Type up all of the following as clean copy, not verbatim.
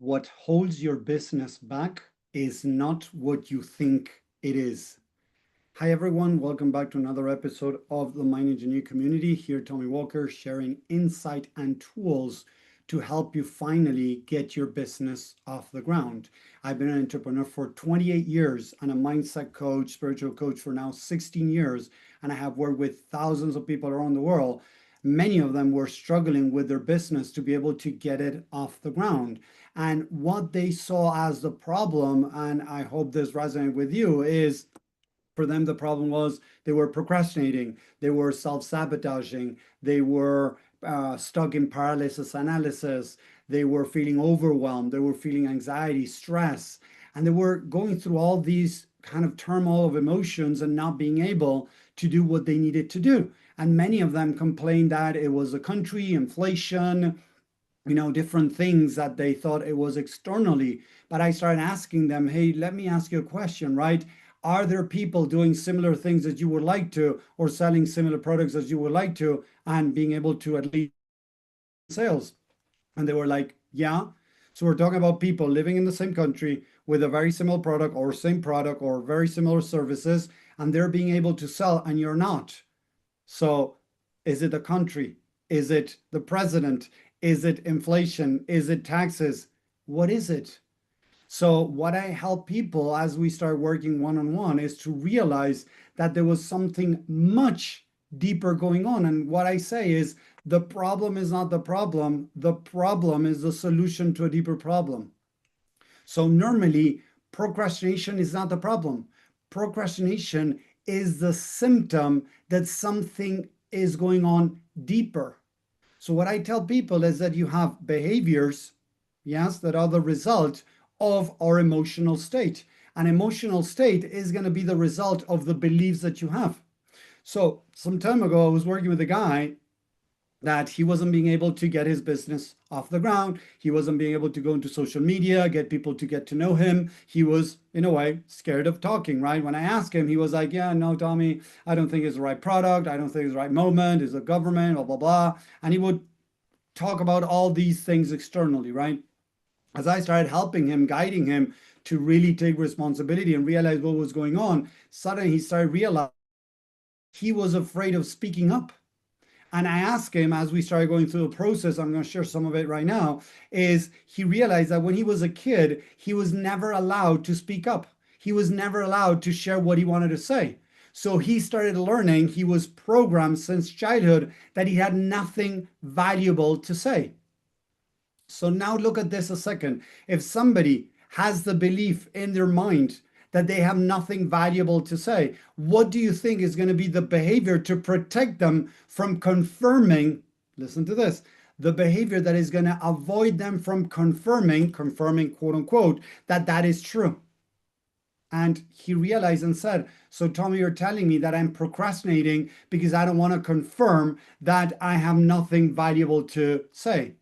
What holds your business back is not what you think it is. Hi, everyone. Welcome back to another episode of the Mind Engineer community. Here, Tommy Walker sharing insight and tools to help you finally get your business off the ground. I've been an entrepreneur for 28 years and a mindset coach, spiritual coach for now 16 years. And I have worked with thousands of people around the world. Many of them were struggling with their business to be able to get it off the ground. And what they saw as the problem, and I hope this resonates with you, is for them, the problem was they were procrastinating, they were self sabotaging, they were stuck in paralysis analysis, they were feeling overwhelmed, they were feeling anxiety, stress, and they were going through all these kind of turmoil of emotions and not being able to do what they needed to do. And many of them complained that it was the country, inflation, different things that they thought it was externally. But I started asking them, hey, let me ask you a question, right? Are there people doing similar things that you would like to, or selling similar products as you would like to, and being able to at least sales? And they were like, yeah. So we're talking about people living in the same country with a very similar product or very similar services, and they're being able to sell, and you're not. So is it the country? Is it the president? Is it inflation? Is it taxes? What is it? So, what I help people as we start working one on one is to realize that there was something much deeper going on. And what I say is the problem is not the problem is the solution to a deeper problem. So, normally, procrastination is not the problem. Procrastination is the symptom that something is going on deeper. So, what I tell people is that you have behaviors, yes, that are the result of our emotional state. An emotional state is going to be the result of the beliefs that you have. So, some time ago, I was working with a guy that he wasn't being able to get his business off the ground. He wasn't being able to go into social media, get people to get to know him. He was, in a way, scared of talking, right? When I asked him, he was like, yeah, no, Tommy, I don't think it's the right product. I don't think it's the right moment. It's the government, blah, blah, blah. And he would talk about all these things externally, right? As I started helping him, guiding him to really take responsibility and realize what was going on, suddenly he started realizing he was afraid of speaking up. And I asked him as we started going through the process, I'm going to share some of it right now, is he realized that when he was a kid, he was never allowed to speak up. He was never allowed to share what he wanted to say. So he started learning, he was programmed since childhood that he had nothing valuable to say. So now look at this a second. If somebody has the belief in their mind that they have nothing valuable to say, what do you think is going to be the behavior to protect them from confirming? Listen to this. The behavior that is going to avoid them from confirming quote unquote, that that is true. And he realized and said, so Tommy, you're telling me that I'm procrastinating because I don't want to confirm that I have nothing valuable to say.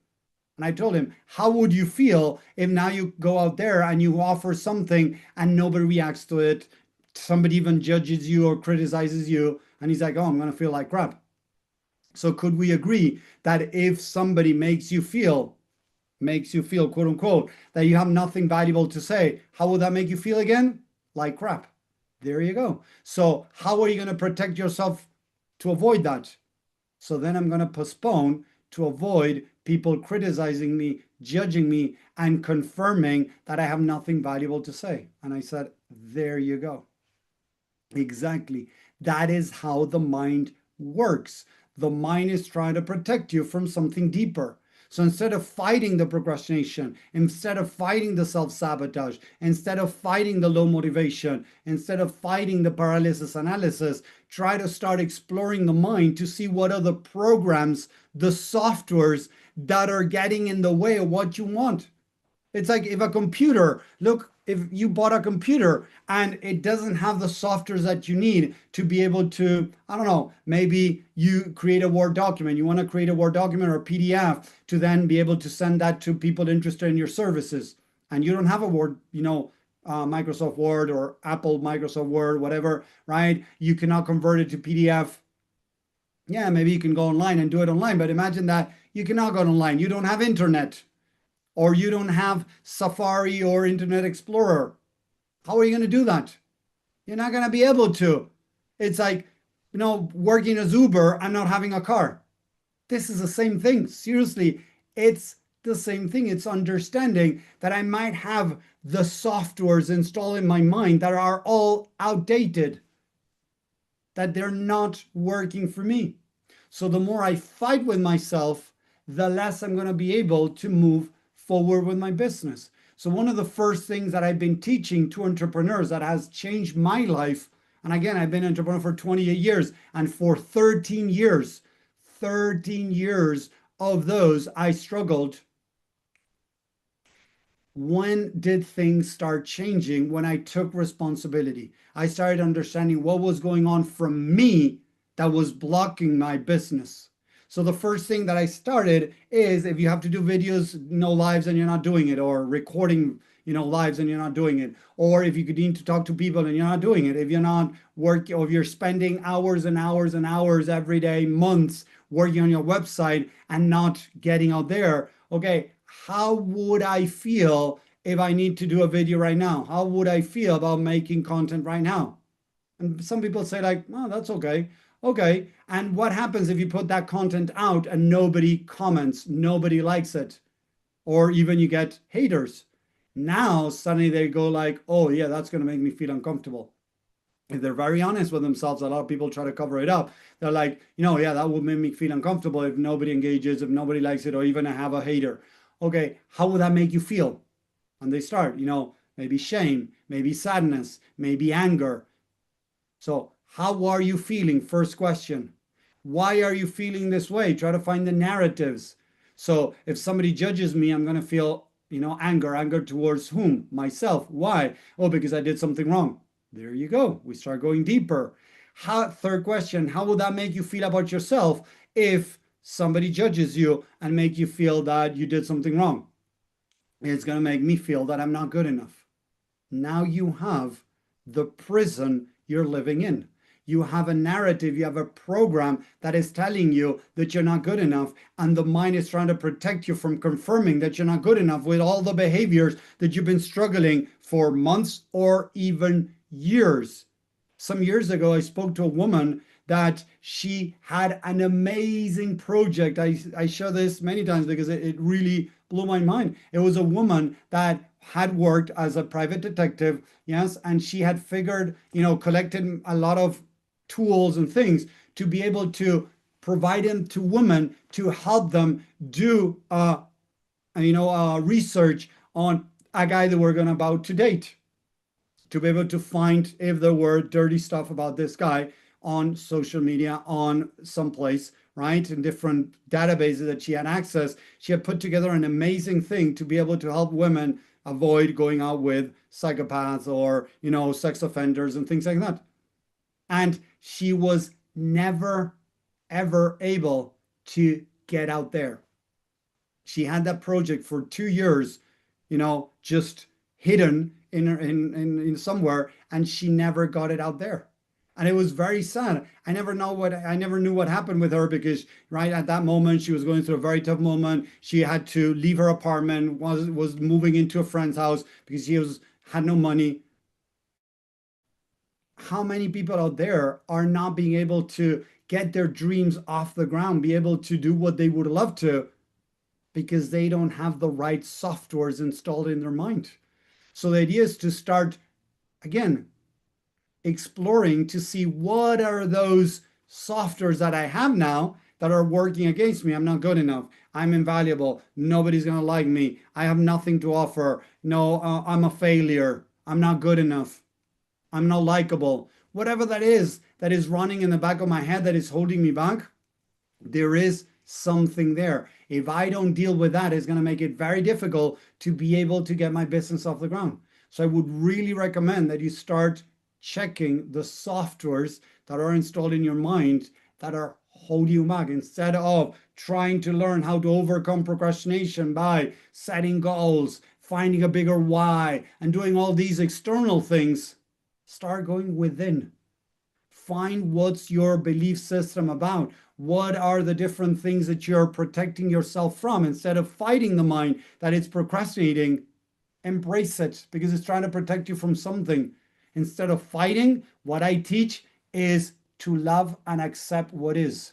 And I told him, how would you feel if now you go out there and you offer something and nobody reacts to it? Somebody even judges you or criticizes you. And he's like, oh, I'm going to feel like crap. So could we agree that if somebody makes you feel, quote unquote, that you have nothing valuable to say, how would that make you feel again? Like crap. There you go. So how are you going to protect yourself to avoid that? So then I'm going to postpone to avoid people criticizing me, judging me, and confirming that I have nothing valuable to say. And I said, there you go. Exactly. That is how the mind works. The mind is trying to protect you from something deeper. So instead of fighting the procrastination, instead of fighting the self sabotage, instead of fighting the low motivation, instead of fighting the paralysis analysis, try to start exploring the mind to see what are the programs, the softwares that are getting in the way of what you want. It's like if a computer, look, if you bought a computer and it doesn't have the softwares that you need to be able to, I don't know, maybe you create a Word document, you want to create a Word document or a PDF to then be able to send that to people interested in your services. And you don't have a Word, Microsoft Word or Apple Microsoft Word, whatever, right? You cannot convert it to PDF. Yeah, maybe you can go online and do it online, but imagine that you cannot go online. You don't have internet. or you don't have Safari or Internet Explorer. How are you going to do that? You're not going to be able to. It's like, working as Uber and not having a car. This is the same thing. Seriously, it's the same thing. It's understanding that I might have the softwares installed in my mind that are all outdated, that they're not working for me. So the more I fight with myself, the less I'm going to be able to move forward with my business. So one of the first things that I've been teaching to entrepreneurs that has changed my life, and again, I've been an entrepreneur for 28 years, and for 13 years of those, I struggled. When did things start changing? When I took responsibility. I started understanding what was going on from me that was blocking my business. So the first thing that I started is, if you have to do videos, lives, and you're not doing it, or recording, lives and you're not doing it, or if you need to talk to people and you're not doing it, if you're not working, or if you're spending hours and hours and hours every day, months working on your website and not getting out there, okay, how would I feel if I need to do a video right now? How would I feel about making content right now? And some people say like, oh, that's okay. Okay. And what happens if you put that content out and nobody comments, nobody likes it, or even you get haters? Now suddenly they go like, oh yeah, that's going to make me feel uncomfortable. If they're very honest with themselves, a lot of people try to cover it up. They're like, yeah, that would make me feel uncomfortable if nobody engages, if nobody likes it, or even I have a hater. Okay, how would that make you feel? And they start, maybe shame, maybe sadness, maybe anger. So how are you feeling? First question. Why are you feeling this way? Try to find the narratives. So if somebody judges me, I'm going to feel, anger towards whom? Myself. Why? Oh, because I did something wrong. There you go. We start going deeper. Third question, how will that make you feel about yourself if somebody judges you and make you feel that you did something wrong? It's going to make me feel that I'm not good enough. Now you have the prison you're living in. You have a narrative, you have a program that is telling you that you're not good enough, and the mind is trying to protect you from confirming that you're not good enough with all the behaviors that you've been struggling for months or even years. Some years ago, I spoke to a woman that she had an amazing project. I share this many times because it really blew my mind. It was a woman that had worked as a private detective, yes, and she had figured, collected a lot of tools and things to be able to provide them to women to help them do, research on a guy that we're going about to date, to be able to find if there were dirty stuff about this guy on social media, on someplace, right? In different databases that she had access. She had put together an amazing thing to be able to help women avoid going out with psychopaths or, sex offenders and things like that. And she was never, ever able to get out there. She had that project for 2 years, just hidden in somewhere, and she never got it out there. And it was very sad. I never knew what happened with her, because right at that moment she was going through a very tough moment. She had to leave her apartment, was moving into a friend's house because she had no money. How many people out there are not being able to get their dreams off the ground, be able to do what they would love to, because they don't have the right softwares installed in their mind? So the idea is to start, again, exploring to see what are those softwares that I have now that are working against me. I'm not good enough. I'm invaluable. Nobody's going to like me. I have nothing to offer. No, I'm a failure. I'm not good enough. I'm not likable. Whatever that is running in the back of my head that is holding me back, there is something there. If I don't deal with that, it's going to make it very difficult to be able to get my business off the ground. So I would really recommend that you start checking the softwares that are installed in your mind that are holding you back, instead of trying to learn how to overcome procrastination by setting goals, finding a bigger why, and doing all these external things. Start going within. Find what's your belief system about. What are the different things that you're protecting yourself from? Instead of fighting the mind that it's procrastinating, embrace it because it's trying to protect you from something. Instead of fighting, what I teach is to love and accept what is.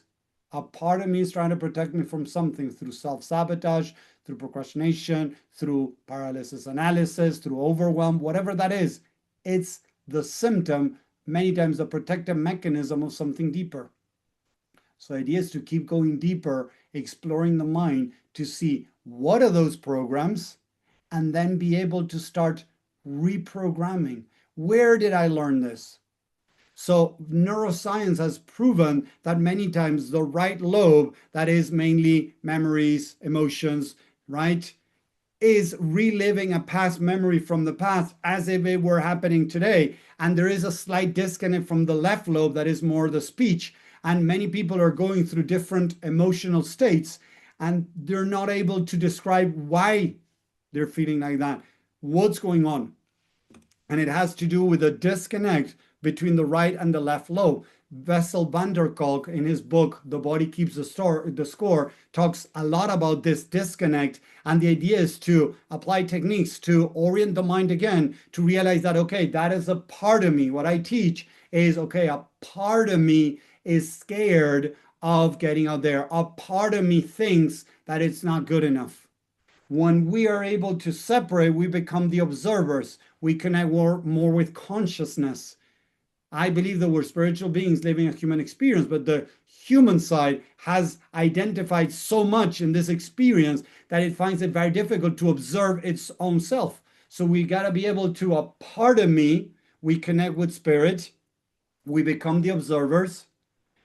A part of me is trying to protect me from something through self-sabotage, through procrastination, through paralysis analysis, through overwhelm, whatever that is. It's the symptom, many times the protective mechanism of something deeper. So the idea is to keep going deeper, exploring the mind to see what are those programs, and then be able to start reprogramming. Where did I learn this? So neuroscience has proven that many times the right lobe, that is mainly memories, emotions, right, is reliving a past memory from the past as if it were happening today. And there is a slight disconnect from the left lobe that is more the speech. And many people are going through different emotional states and they're not able to describe why they're feeling like that, what's going on. And it has to do with a disconnect between the right and the left lobe. Bessel van der Kolk, in his book, The Body Keeps the Score, talks a lot about this disconnect. And the idea is to apply techniques to orient the mind again, to realize that, okay, that is a part of me. What I teach is, okay, a part of me is scared of getting out there. A part of me thinks that it's not good enough. When we are able to separate, we become the observers. We connect more with consciousness. I believe that we're spiritual beings living a human experience, but the human side has identified so much in this experience that it finds it very difficult to observe its own self. So we got to be able to, a part of me, we connect with spirit, we become the observers,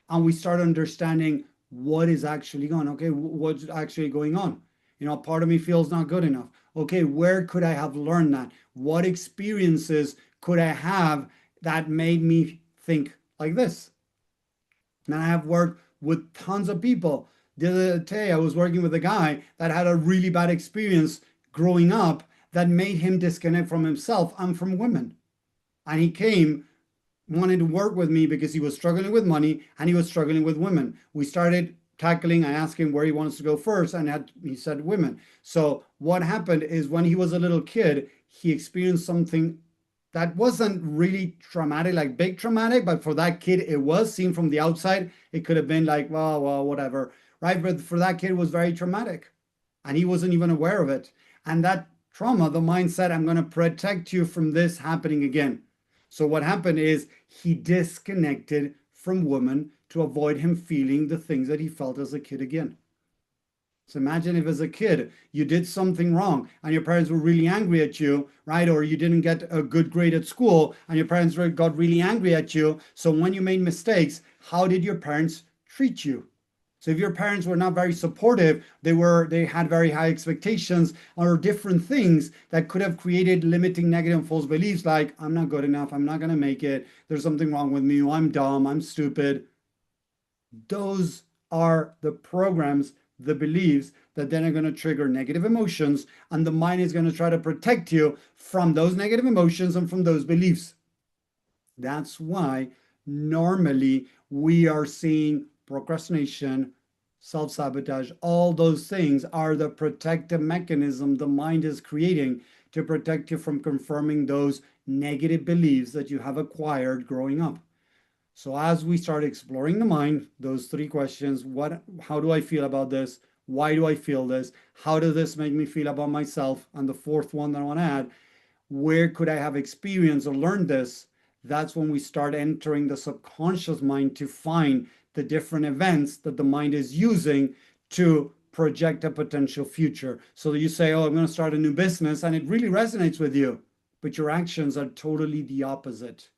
and we start understanding what is actually going on. Okay, what's actually going on? Part of me feels not good enough. Okay, where could I have learned that? What experiences could I have that made me think like this? And I have worked with tons of people. The other day, I was working with a guy that had a really bad experience growing up that made him disconnect from himself and from women. And he came, wanted to work with me because he was struggling with money and he was struggling with women. We started tackling. I asked him where he wants to go first, and he said women. So what happened is when he was a little kid, he experienced something that wasn't really traumatic, like big traumatic, but for that kid, it was. Seen from the outside, it could have been like, well, whatever, right? But for that kid, it was very traumatic, and he wasn't even aware of it. And that trauma, the mind said, I'm going to protect you from this happening again. So what happened is he disconnected from women to avoid him feeling the things that he felt as a kid again. So imagine if as a kid you did something wrong and your parents were really angry at you, right? Or you didn't get a good grade at school and your parents got really angry at you. So when you made mistakes, how did your parents treat you? So if your parents were not very supportive, they had very high expectations or different things that could have created limiting negative and false beliefs like, I'm not good enough, I'm not going to make it, there's something wrong with me, I'm dumb, I'm stupid. Those are the programs, the beliefs that then are going to trigger negative emotions, and the mind is going to try to protect you from those negative emotions and from those beliefs. That's why normally we are seeing procrastination, self-sabotage, all those things are the protective mechanism the mind is creating to protect you from confirming those negative beliefs that you have acquired growing up. So as we start exploring the mind, those three questions, how do I feel about this? Why do I feel this? How does this make me feel about myself? And the fourth one that I want to add, where could I have experienced or learned this? That's when we start entering the subconscious mind to find the different events that the mind is using to project a potential future. So that you say, oh, I'm going to start a new business, and it really resonates with you, but your actions are totally the opposite.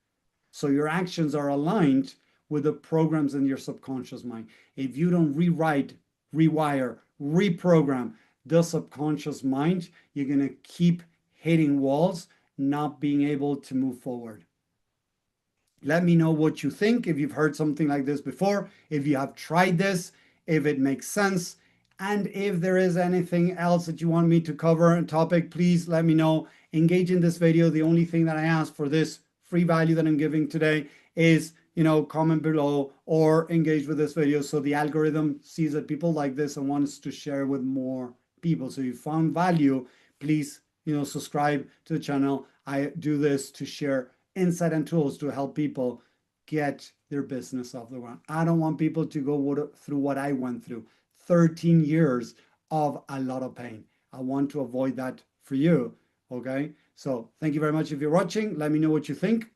So your actions are aligned with the programs in your subconscious mind. If you don't rewrite, rewire, reprogram the subconscious mind, you're going to keep hitting walls, not being able to move forward. Let me know what you think, if you've heard something like this before, if you have tried this, if it makes sense, and if there is anything else that you want me to cover a topic, please let me know. Engage in this video. The only thing that I ask for this free value that I'm giving today is, comment below or engage with this video so the algorithm sees that people like this and wants to share with more people. So if you found value, please, subscribe to the channel. I do this to share insight and tools to help people get their business off the ground. I don't want people to go through what I went through, 13 years of a lot of pain. I want to avoid that for you. Okay. So thank you very much. If you're watching, let me know what you think.